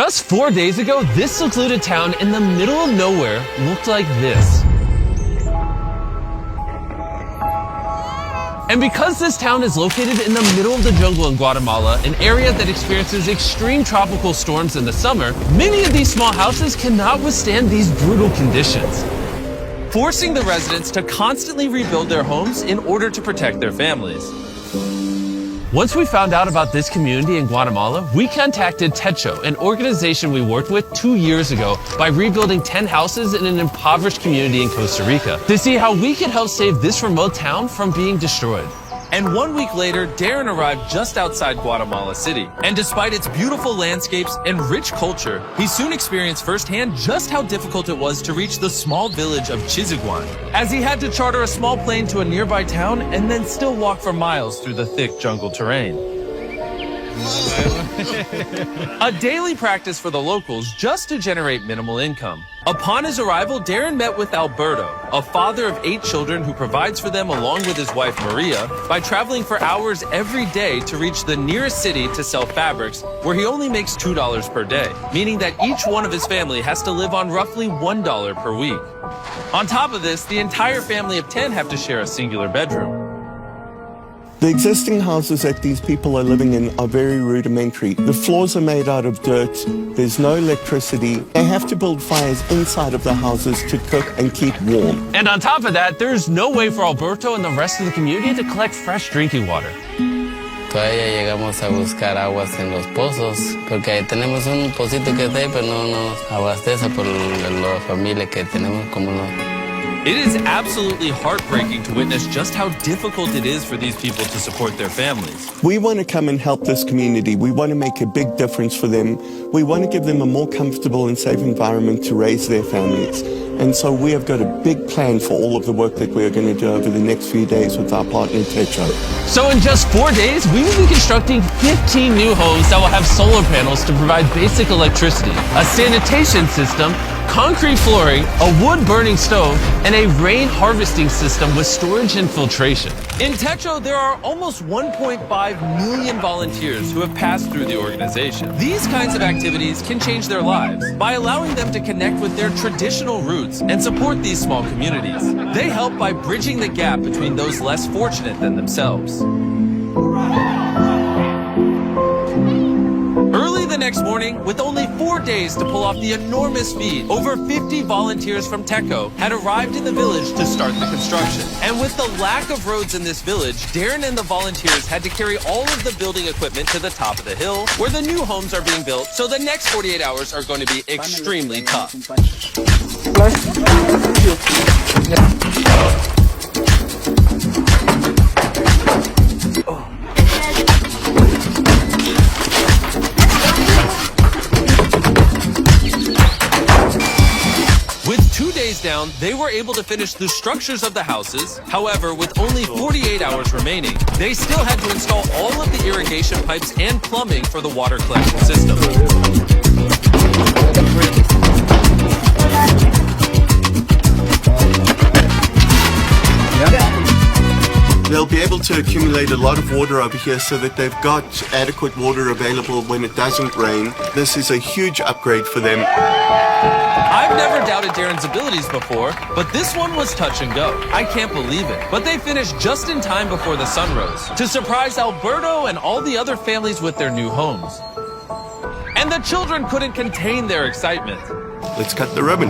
Just 4 days ago, this secluded town in the middle of nowhere looked like this. And because this town is located in the middle of the jungle in Guatemala, an area that experiences extreme tropical storms in the summer, many of these small houses cannot withstand these brutal conditions, forcing the residents to constantly rebuild their homes in order to protect their families. Once we found out about this community in Guatemala, we contacted Techo, an organization we worked with 2 years ago by rebuilding 10 houses in an impoverished community in Costa Rica to see how we could help save this remote town from being destroyed. And 1 week later, Darren arrived just outside Guatemala City. And despite its beautiful landscapes and rich culture, he soon experienced firsthand just how difficult it was to reach the small village of Chiziguan, as he had to charter a small plane to a nearby town and then still walk for miles through the thick jungle terrain. A daily practice for the locals just to generate minimal income. Upon his arrival, Darren met with Alberto, a father of 8 children who provides for them along with his wife Maria by traveling for hours every day to reach the nearest city to sell fabrics, where he only makes $2 per day, meaning that each one of his family has to live on roughly $1 per week. On top of this, the entire family of 10 have to share a singular bedroom. The existing houses that these people are living in are very rudimentary. The floors are made out of dirt, there's no electricity. They have to build fires inside of the houses to cook and keep warm. And on top of that, there's no way for Alberto and the rest of the community to collect fresh drinking water. Todavía llegamos a buscar aguas en los pozos, porque ahí tenemos un pocito que está ahí, pero no nos abastece por la familia que tenemos como no. It is absolutely heartbreaking to witness just how difficult it is for these people to support their families. We want to come and help this community. We want to make a big difference for them. We want to give them a more comfortable and safe environment to raise their families. And so we have got a big plan for all of the work that we're going to do over the next few days with our partner Techo. So in just 4 days, we will be constructing 15 new homes that will have solar panels to provide basic electricity, a sanitation system, concrete flooring, a wood-burning stove, and a rain harvesting system with storage and filtration. In Techo, there are almost 1.5 million volunteers who have passed through the organization. These kinds of activities can change their lives by allowing them to connect with their traditional roots and support these small communities. They help by bridging the gap between those less fortunate than themselves. Early the next morning, with only 4 days to pull off the enormous feat, over 50 volunteers from Techo had arrived in the village to start the construction. And with the lack of roads in this village, Darren and the volunteers had to carry all of the building equipment to the top of the hill, where the new homes are being built, so the next 48 hours are going to be extremely tough. Down, they were able to finish the structures of the houses. However, with only 48 hours remaining, they still had to install all of the irrigation pipes and plumbing for the water collection system. They'll be able to accumulate a lot of water over here so that they've got adequate water available when it doesn't rain. This is a huge upgrade for them. I've never doubted Darren's abilities before, but this one was touch and go. I can't believe it. But they finished just in time before the sun rose to surprise Alberto and all the other families with their new homes. And the children couldn't contain their excitement. Let's cut the ribbon.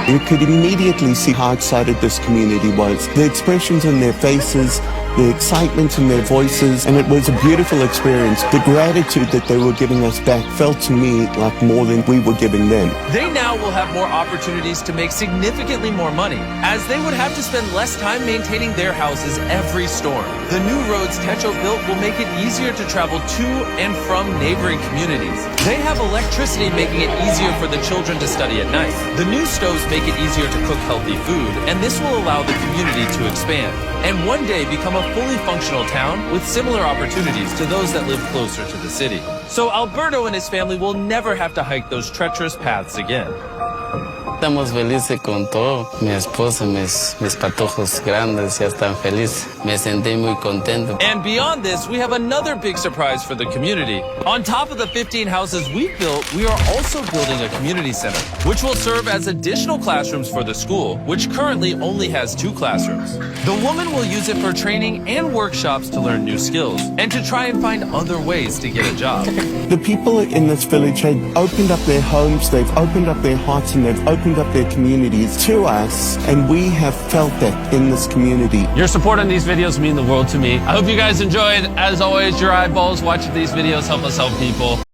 You could immediately see how excited this community was. The expressions on their faces, the excitement in their voices, and it was a beautiful experience. The gratitude that they were giving us back felt to me like more than we were giving them. They now will have more opportunities to make significantly more money, as they would have to spend less time maintaining their houses every storm. The new roads Techo built will make it easier to travel to and from neighboring communities. They have electricity, making it easier for the children to study at night. The new stoves make it easier to cook healthy food, and this will allow the community to expand and one day become a fully functional town with similar opportunities to those that live closer to the city. So Alberto and his family will never have to hike those treacherous paths again. estamos felices con todo. Mi esposa, mis patojos grandes ya están felices. Me sentí muy contento. And beyond this, we have another big surprise for the community. On top of the 15 houses we've built, we are also building a community center, which will serve as additional classrooms for the school, which currently only has 2 classrooms. The woman will use it for training and workshops to learn new skills and to try and find other ways to get a job. The people in this village have opened up their homes, they've opened up their hearts, and they've opened up their communities to us, and we have felt that in this community. Your support on these videos mean the world to me. I hope you guys enjoyed. As always, your eyeballs watching these videos help us help people.